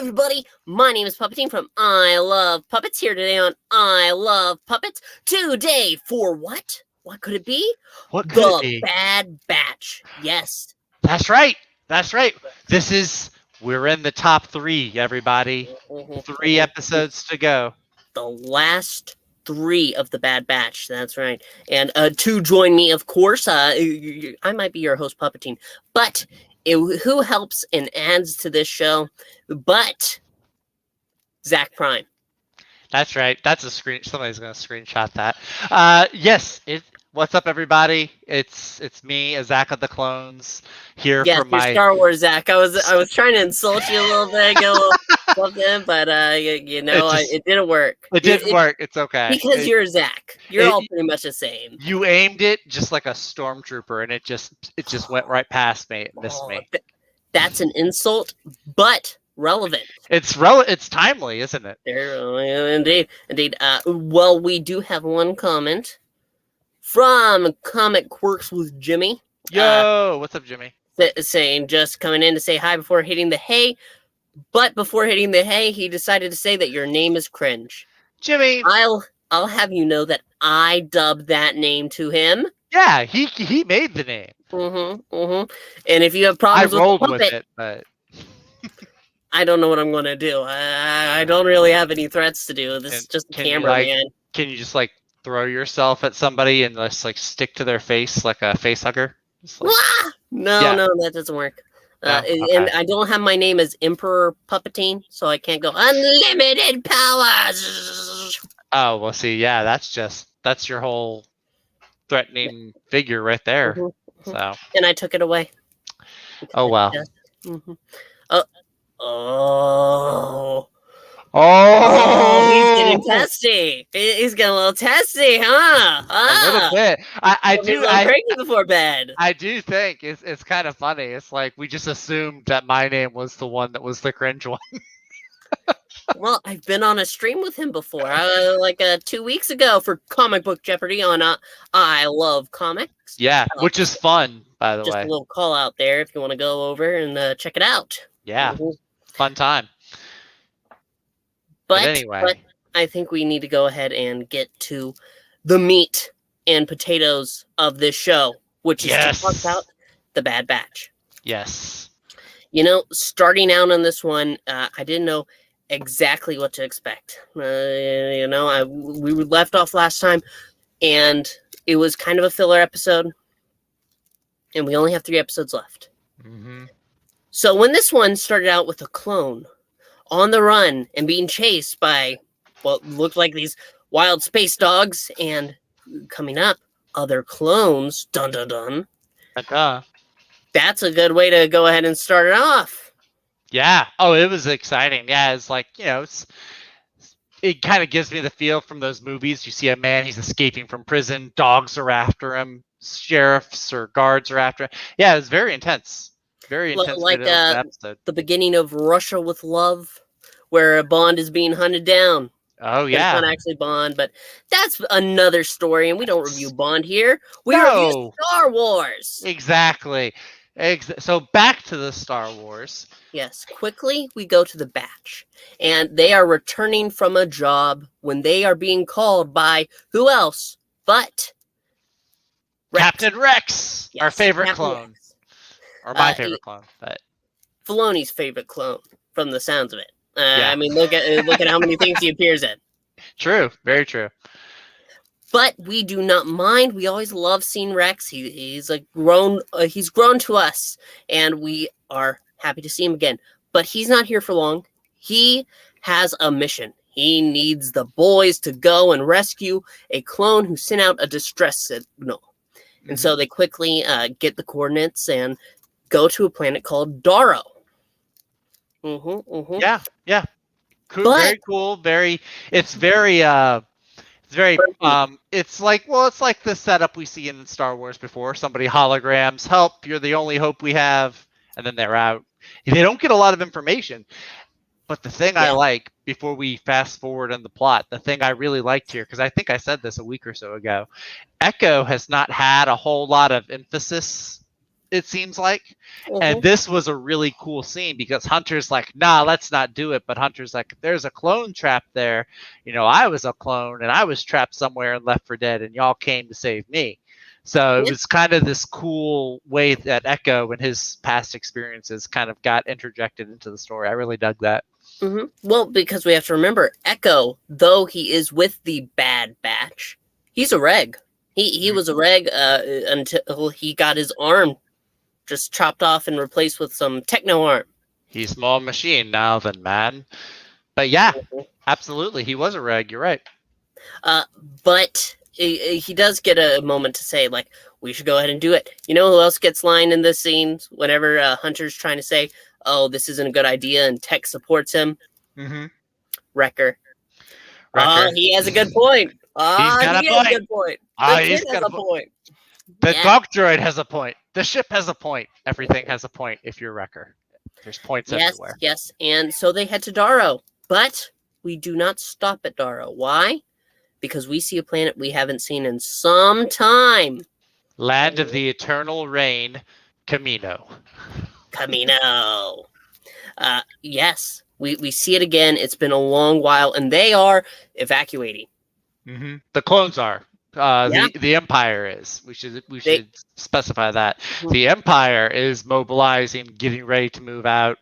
everybody, my name is Puppetine from I Love Puppets, here today on I Love Puppets. Today for what? What could it be? What could it The be? Bad Batch. Yes. That's right. That's right. We're in the top 3, everybody. 3 episodes to go. The last 3 of the Bad Batch. That's right. And to join me, of course, I might be your host, Puppetine, but who helps and adds to this show but Zach Prime. That's right. That's a screen. Somebody's gonna screenshot that. Yes. What's up, everybody? It's me, Zach of the Clones, here for my Star Wars Zach. I was trying to insult you a little bit, get a little something, but it didn't work. It didn't work. It's okay because you're Zach. You're all pretty much the same. You aimed it just like a stormtrooper, and it just went right past me. It missed me. That's an insult, but relevant. It's timely, isn't it? Indeed. Well, we do have one comment from Comic Quirks with Jimmy. Yo, what's up, Jimmy? Saying just coming in to say hi before hitting the hay, but before hitting the hay, he decided to say that your name is cringe. Jimmy, I'll have you know that I dubbed that name to him. Yeah, he made the name. And if you have problems with it, but I don't know what I'm going to do. I don't really have any threats to do. This is just a camera, man. Can you just throw yourself at somebody and just stick to their face like a face hugger? No, that doesn't work. Okay. And I don't have my name as Emperor Puppetine, so I can't go unlimited powers. Oh, well, see, yeah, that's your whole threatening figure right there. So. And I took it away. Oh, wow. Oh, he's getting testy. He's getting a little testy, huh? A little bit. I cranky before bed. I do think it's kind of funny. It's like we just assumed that my name was the one that was the cringe one. Well, I've been on a stream with him before, 2 weeks ago for Comic Book Jeopardy on I Love Comics. Yeah, which is fun, by the way. Just a little call out there if you want to go over and check it out. Yeah, fun time. But anyway, I think we need to go ahead and get to the meat and potatoes of this show, which is to talk about the Bad Batch. Yes. Starting out on this one, I didn't know exactly what to expect. We left off last time, and it was kind of a filler episode, and we only have 3 episodes left. So when this one started out with a clone on the run and being chased by what looked like these wild space dogs, and coming up, other clones, dun dun dun. That's a good way to go ahead and start it off. Yeah. Oh, it was exciting. Yeah, it's it kind of gives me the feel from those movies. You see a man, he's escaping from prison, dogs are after him, sheriffs or guards are after him. Yeah, it was very intense. Very intense. Like the beginning of Russia with Love, where Bond is being hunted down. Oh, yeah. It's not actually Bond, but that's another story, and we don't review Bond here. We review Star Wars. Exactly. So back to the Star Wars. Yes, quickly we go to the Batch, and they are returning from a job when they are being called by who else but Rex. Captain Rex, our favorite clone. Rex. Or my favorite clone, but Filoni's favorite clone, from the sounds of it. I mean, look at how many things he appears in. True, very true. But we do not mind. We always love seeing Rex. He's grown to us, and we are happy to see him again. But he's not here for long. He has a mission. He needs the boys to go and rescue a clone who sent out a distress signal. And so they quickly get the coordinates and go to a planet called Darrow. Yeah. Cool, very cool. It's like the setup we see in Star Wars before. Somebody holograms, help, you're the only hope we have, and then they're out. They don't get a lot of information. But the thing I like, before we fast forward in the plot, the thing I really liked here, because I think I said this a week or so ago, Echo has not had a whole lot of emphasis it seems like. And Mhm. this was a really cool scene because Hunter's like, nah, let's not do it. But Hunter's like, there's a clone trap there. I was a clone and I was trapped somewhere and Left for Dead, and y'all came to save me. So it Yeah. was kind of this cool way that Echo and his past experiences kind of got interjected into the story. I really dug that. Mhm. Well, because we have to remember, Echo, though he is with the Bad Batch, he's a reg. He was a reg until he got his arm just chopped off and replaced with some techno arm. He's more machine now than man. But yeah, Mhm. absolutely. He was a reg. You're right. But he does get a moment to say, like, we should go ahead and do it. You know who else gets line in this scene whenever Hunter's trying to say, oh, this isn't a good idea, and Tech supports him? Mm-hmm. Wrecker. Wrecker. He has a good point. He's got He a has a point. good point. The kid He's has got a point. The Yeah. dog droid has a point. The ship has a point. Everything has a point if you're Wrecker. There's points everywhere. Yes. And so they head to Darrow. But we do not stop at Darrow. Why? Because we see a planet we haven't seen in some time. Land of the Eternal Rain, Camino. Yes. We see it again. It's been a long while, and they are evacuating. Mm-hmm. The clones are. Yeah. The Empire is. We should They- specify that. Mhm. The Empire is mobilizing, getting ready to move out,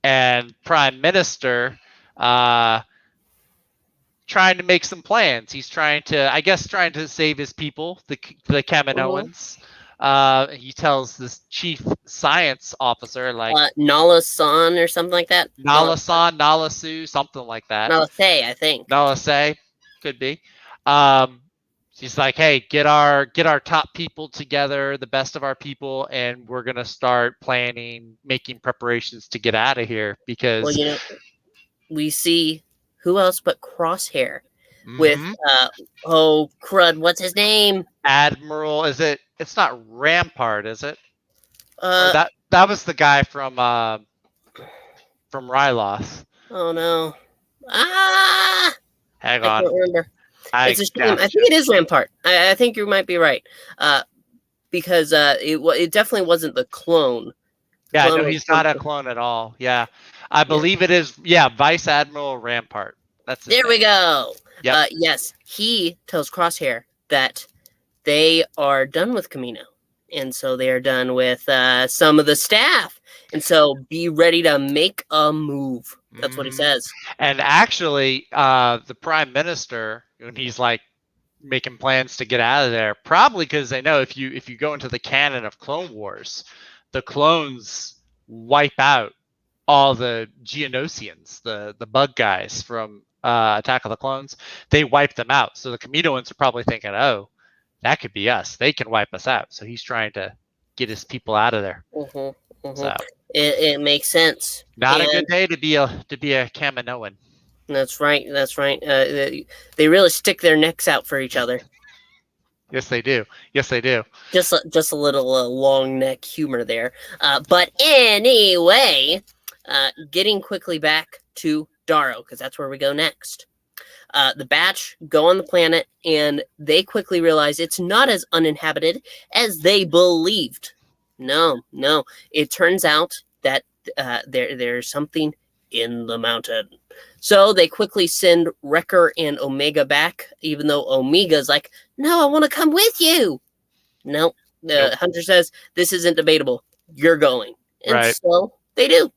and Prime Minister trying to make some plans. He's trying to save his people, the Kaminoans. He tells this chief science officer, like Nala-san or something like that. Nala-san, Nala-su, something like that. Nala-se, I think. Nala-se, could be. She's like, hey, get our top people together, the best of our people, and we're gonna start planning, making preparations to get out of here because. Well, we see who else but Crosshair with oh crud, what's his name? Admiral, is it? It's not Rampart, is it? That was the guy from Ryloth. Oh no! Hang I on. can't remember. It's a shame. I think it is Rampart. I think you might be right. Because it definitely wasn't the clone. Yeah, no, he's not a clone at all. Yeah, I believe it is. Yeah, Vice Admiral Rampart. That's there. We go. Yep. Yes, he tells Crosshair that they are done with Camino, and so they are done with some of the staff, and so be ready to make a move. That's what he says. And actually, the Prime Minister, when he's like making plans to get out of there, probably because they know if you go into the canon of Clone Wars, the clones wipe out all the Geonosians, the bug guys from Attack of the Clones. They wipe them out. So the Kaminoans are probably thinking, oh, that could be us. They can wipe us out. So he's trying to get his people out of there. So it makes sense. Not a good day to be a Kaminoan. That's right. They really stick their necks out for each other. Yes, they do. Just a little long neck humor there. But anyway, getting quickly back to Darrow, because that's where we go next. The Batch go on the planet, and they quickly realize it's not as uninhabited as they believed. No. It turns out that there's something in the mountain. So they quickly send Wrecker and Omega back, even though Omega's like, no, I want to come with you. No, Nope. Hunter says, this isn't debatable. You're going. And right. So they do.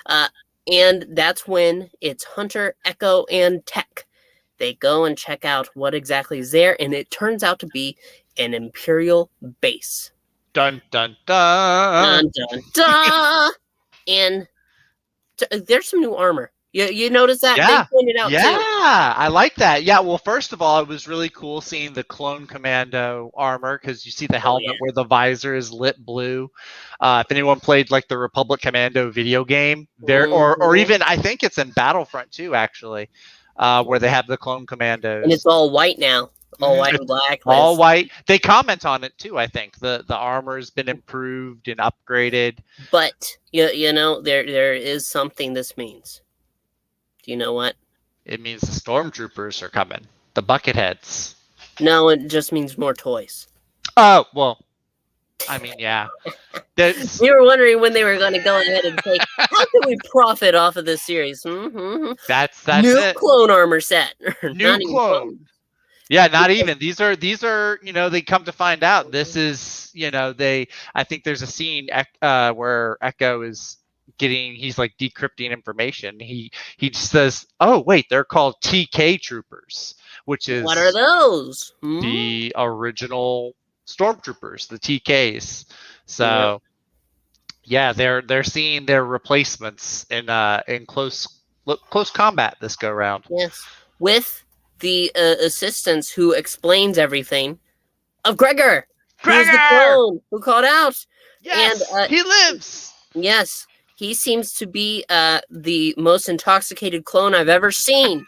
And that's when it's Hunter, Echo, and Tech. They go and check out what exactly is there, and it turns out to be an Imperial base. Dun, dun, dun. Dun, dun, dun. And there's some new armor. You notice that? Yeah. They pointed out too. I like that. Yeah, well, first of all, it was really cool seeing the Clone Commando armor because you see the helmet where the visor is lit blue. If anyone played like the Republic Commando video game, there or even I think it's in Battlefront 2 actually, where they have the Clone Commandos. And it's all white now. All white and black. All white. They comment on it too, I think. The armor's been improved and upgraded. But you know, there is something this means. Do you know what? It means the stormtroopers are coming. The Bucketheads. No, it just means more toys. Oh, well. I mean, yeah. That's We were wondering when they were going to go ahead and say, how can we profit off of this series? that's New it. clone armor set. New Not even clone. clone. Yeah, not even. These are they come to find out this is, I think there's a scene where Echo is he's like decrypting information. He just says, "Oh, wait, they're called TK troopers," which is What are those? the original stormtroopers, the TKs. So, yeah, they're seeing their replacements in close combat this go round. Yes, with the assistants who explains everything of Gregor. Who's the clone who called out? Yes, and he lives. Yes, he seems to be the most intoxicated clone I've ever seen.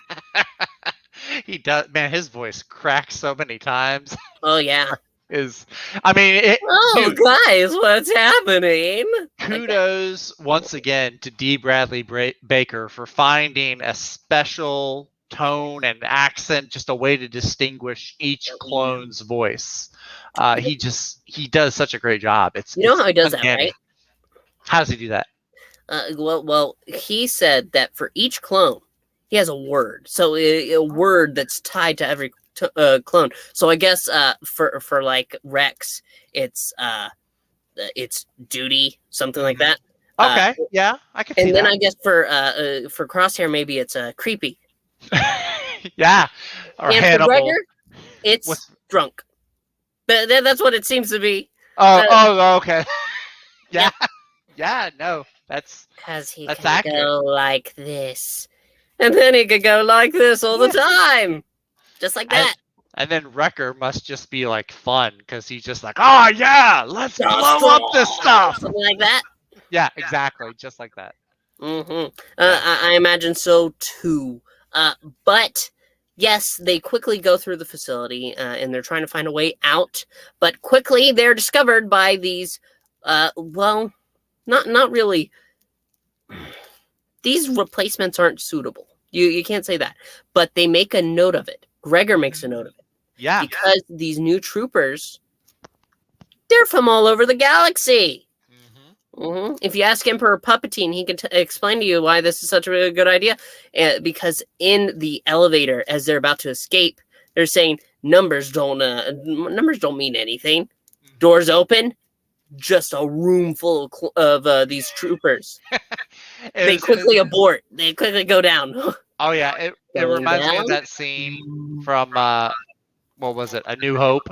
He does, man. His voice cracks so many times. Oh yeah. Dude, guys, what's happening? Kudos once again to D. Bradley Baker for finding a special tone and accent, just a way to distinguish each clone's voice. He does such a great job. You know how he does that, right? How does he do that? Well, he said that for each clone, he has a word. So a word that's tied to every clone. So I guess for like Rex, it's duty, something like that. Okay, yeah, I can see that. And then I guess for Crosshair, maybe it's creepy. Yeah. Or and Hannibal. for Gregor, it's drunk. But that's what it seems to be. Okay. Yeah. Yeah, no, that's because he can accurate. Go like this, and then he could go like this all the time, just like that. And then Wrecker must just be like fun because he's just like, oh yeah, let's blow up this stuff, something like that. Yeah, exactly, just like that. I imagine so too. But yes, they quickly go through the facility and they're trying to find a way out. But quickly, they're discovered by these. Not really. These replacements aren't suitable. You can't say that. But they make a note of it. Gregor makes a note of it. Yeah. Because these new troopers, they're from all over the galaxy. If you ask Emperor Puppetine, he can explain to you why this is such a good idea. Because in the elevator, as they're about to escape, they're saying numbers don't mean anything. Doors open. Just a room full of these troopers. They quickly abort. They quickly go down. Oh yeah, it reminds me of that scene from what was it? A New Hope,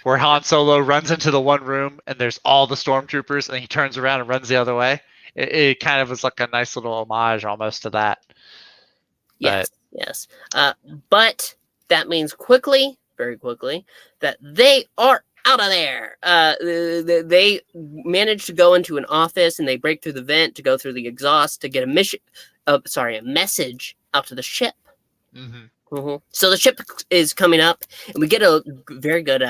where Han Solo runs into the one room and there's all the stormtroopers, and he turns around and runs the other way. It kind of was like a nice little homage almost to that. Yes. But that means very quickly, that they are out of there. They manage to go into an office and they break through the vent to go through the exhaust to get a message out to the ship. So the ship is coming up, and we get a very good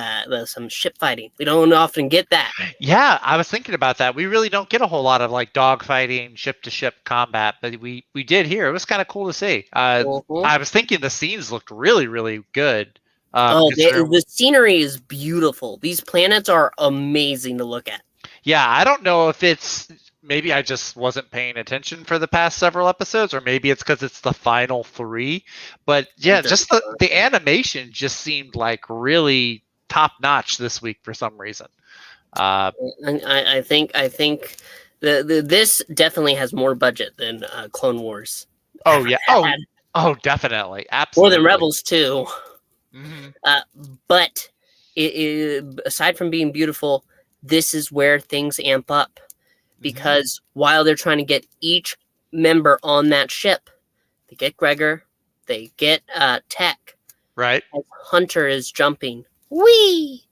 some ship fighting. We don't often get that. Yeah, I was thinking about that. We really don't get a whole lot of like dog fighting, ship to ship combat, but we did here. It was kind of cool to see. I was thinking the scenes looked really, really good. The scenery is beautiful. These planets are amazing to look at. Yeah, I don't know if it's maybe I just wasn't paying attention for the past several episodes, or maybe it's because it's the final 3. But yeah, just the animation just seemed like really top notch this week for some reason. I think this definitely has more budget than Clone Wars. Oh yeah. Oh, definitely. Absolutely. More than Rebels too. But aside from being beautiful, this is where things amp up, because while they're trying to get each member on that ship, they get Gregor, they get Tech. Right. As Hunter is jumping. Whee!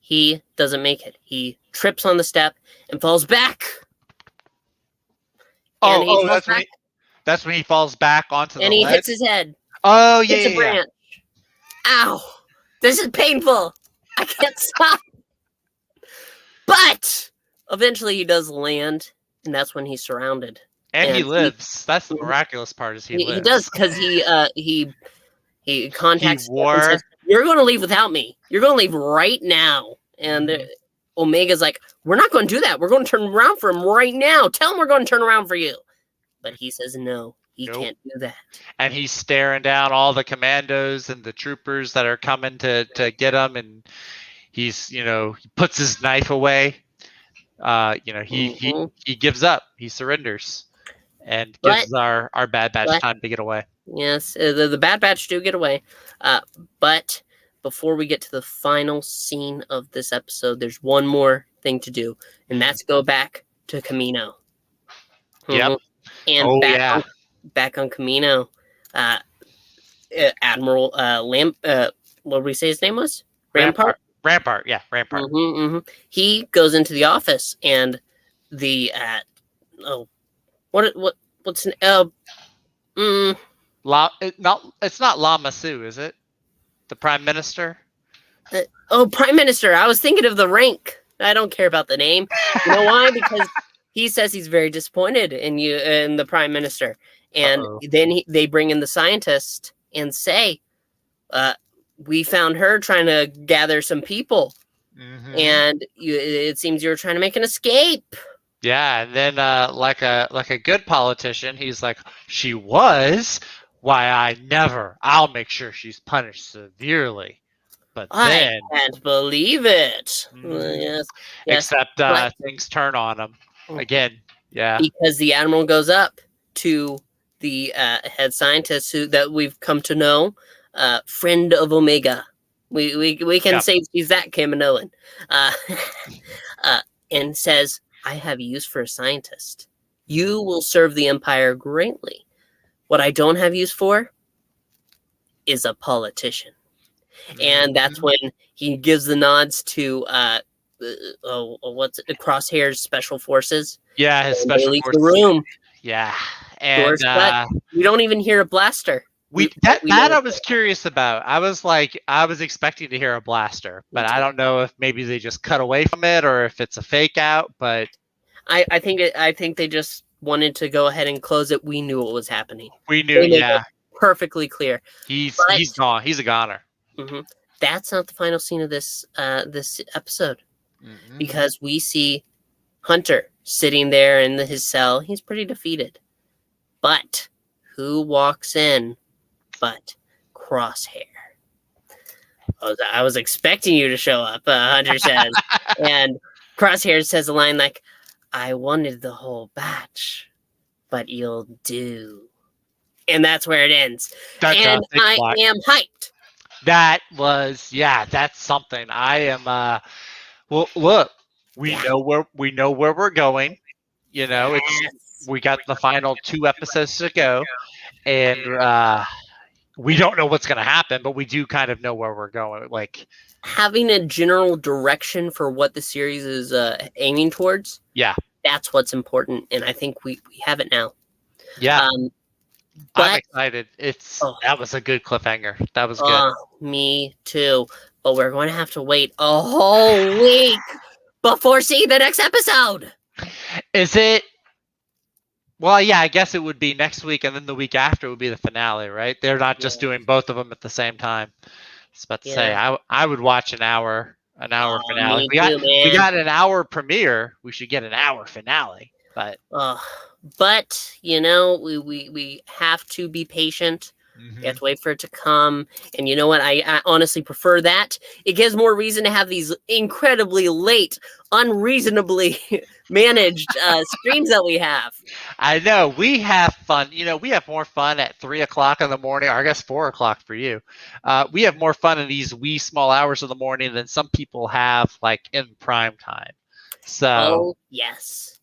He doesn't make it. He trips on the step and falls back. That's when he falls back onto the ledge. And he hits his head. Oh, yeah. It's a branch. Ow! This is painful. I can't stop. But eventually he does land, and that's when he's surrounded. And he lives. That's the miraculous part, is he lives. He does, because he contacts him and says, "You're going to leave without me. You're going to leave right now." And Omega's like, we're not going to do that. We're going to turn around for him right now. Tell him we're going to turn around for you. But he says no, he can't do that. And he's staring down all the commandos and the troopers that are coming to get him, and he's, he puts his knife away. He gives up. He surrenders and gives our Bad Batch time to get away. Yes, the Bad Batch do get away. But before we get to the final scene of this episode, there's one more thing to do, and that's go back to Kamino. Yep. And back on Kamino, Admiral what did we say his name was? Rampart? Rampart, yeah, Rampart. He goes into the office, and the what's an it's not Lama Su, is it? The Prime Minister? Prime Minister. I was thinking of the rank. I don't care about the name. You know why? Because he says he's very disappointed in you and the Prime Minister. And then they bring in the scientist and say, we found her trying to gather some people. And it seems you were trying to make an escape. Yeah, and then like a good politician, he's like, she was? Why, I never. I'll make sure she's punished severely. But then I can't believe it. Yes. Except things turn on him again. Yeah. Because the Admiral goes up to the head scientist that we've come to know, friend of Omega. We can say she's that Kaminoan. And says, I have use for a scientist. You will serve the Empire greatly. What I don't have use for is a politician. And that's when he gives the nods to Crosshair's Special Forces. Yeah, his Special Forces. The room. Yeah, and we don't even hear a blaster. I was curious about. I was expecting to hear a blaster, but I don't know if maybe they just cut away from it or if it's a fake out. But I think they just wanted to go ahead and close it. We knew what was happening. We knew, yeah, perfectly clear. He's gone. He's a goner. That's not the final scene of this episode, because we see Hunter sitting there in his cell. He's pretty defeated, but who walks in but Crosshair? I was expecting you to show up, Hunter says. And Crosshair says a line like, I wanted the whole batch, but you'll do. And that's where it ends. And I am hyped. That's something. I am well, look, we know where we're going. We got the final 2 episodes to go, and we don't know what's going to happen, but we do kind of know where we're going. Like having a general direction for what the series is aiming towards. Yeah, that's what's important, and I think we have it now. Yeah. I'm excited. That was a good cliffhanger. That was good. Me too. But we're going to have to wait a whole week before seeing the next episode. Is it? Well, yeah, I guess it would be next week, and then the week after would be the finale, right? They're not just doing both of them at the same time. I was about to say, I would watch an hour finale. We got an hour premiere. We should get an hour finale. But we have to be patient. You have to wait for it to come. And you know what? I honestly prefer that. It gives more reason to have these incredibly late, unreasonably managed streams that we have. I know. We have fun. We have more fun at 3 o'clock in the morning, or I guess 4 o'clock for you. We have more fun in these wee small hours of the morning than some people have like in prime time. So yes.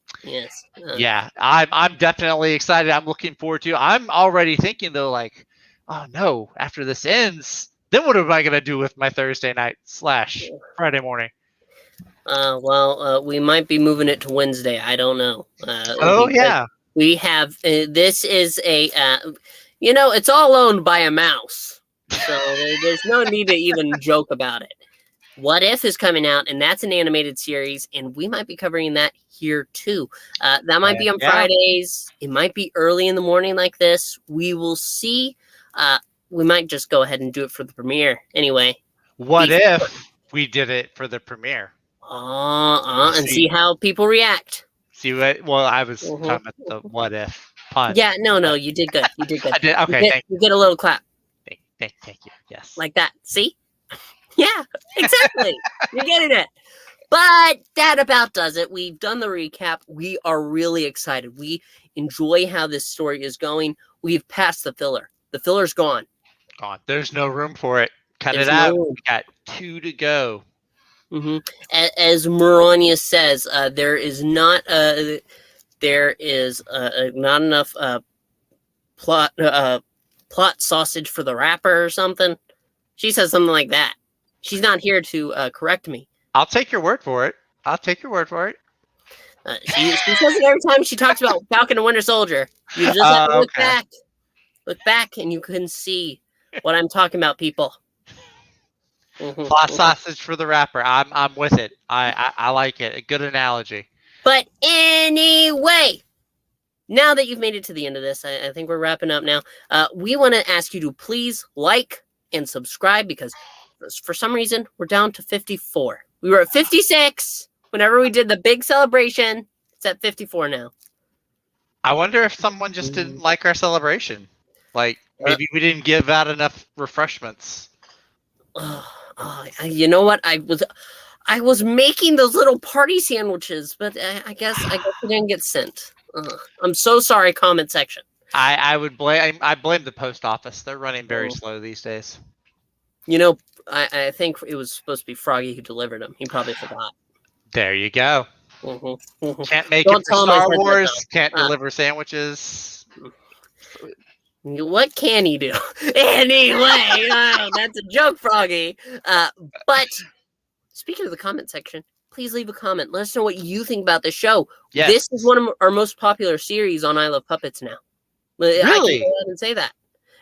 Yeah, I'm definitely excited. I'm looking forward to it. I'm already thinking though, like, oh no, after this ends, then what am I gonna do with my Thursday night / Friday morning? We might be moving it to Wednesday. I don't know. We have this is a it's all owned by a mouse, so there's no need to even joke about it. What If is coming out, and that's an animated series, and we might be covering that here too. That might be on Fridays. It might be early in the morning like this. We will see. We might just go ahead and do it for the premiere anyway. What if we did it for the premiere? And see how people react. See what? Well, I was Mhm. talking about the what if pun. Yeah, no, you did good. You did good. I did. Okay, thank You get a little clap thank you. Yes. like that. See? Yeah, exactly. You're getting it. But that about does it. We've done the recap. We are really excited. We enjoy how this story is going. We've passed the filler. The filler's gone. Gone. There's no room for it. Cut There's it out. no- We got 2 to go. Mhm. As Morania says, there is not not enough plot sausage for the rapper or something. She says something like that. She's not here to correct me. I'll take your word for it. She says it every time she talks about Falcon and Winter Soldier. You just have to look back, and you can see what I'm talking about, people. Plot sausage for the rapper. I'm with it. I like it. A good analogy. But anyway, now that you've made it to the end of this, I think we're wrapping up now. We want to ask you to please like and subscribe, because for some reason we're down to 54. We were at 56 whenever we did the big celebration. It's at 54 now. I wonder if someone just didn't like our celebration. Like maybe we didn't give out enough refreshments. You know what? I was making those little party sandwiches, but I guess they didn't get sent. I'm so sorry, comment section. I blame the post office. They're running very slow these days. You know, I think it was supposed to be Froggy who delivered them. He probably forgot. There you go. Mm-hmm. Can't make it for Star Wars. Can't deliver sandwiches. What can he do? Anyway, that's a joke, Froggy. But speaking of the comment section, please leave a comment. Let us know what you think about the show. Yes. This is one of our most popular series on I Love Puppets now. Really? I can go ahead and say that.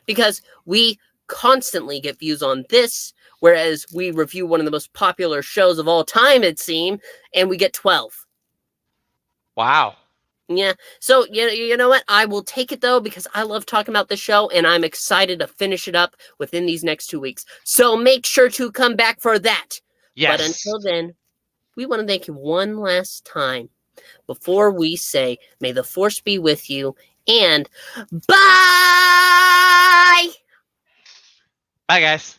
Because we constantly get views on this, whereas we review one of the most popular shows of all time, it seems, and we get 12. Wow. Yeah. So, you know what? I will take it, though, because I love talking about the show, and I'm excited to finish it up within these next 2 weeks. So make sure to come back for that. Yes. But until then, we want to thank you one last time before we say, may the force be with you, and bye! Bye, guys.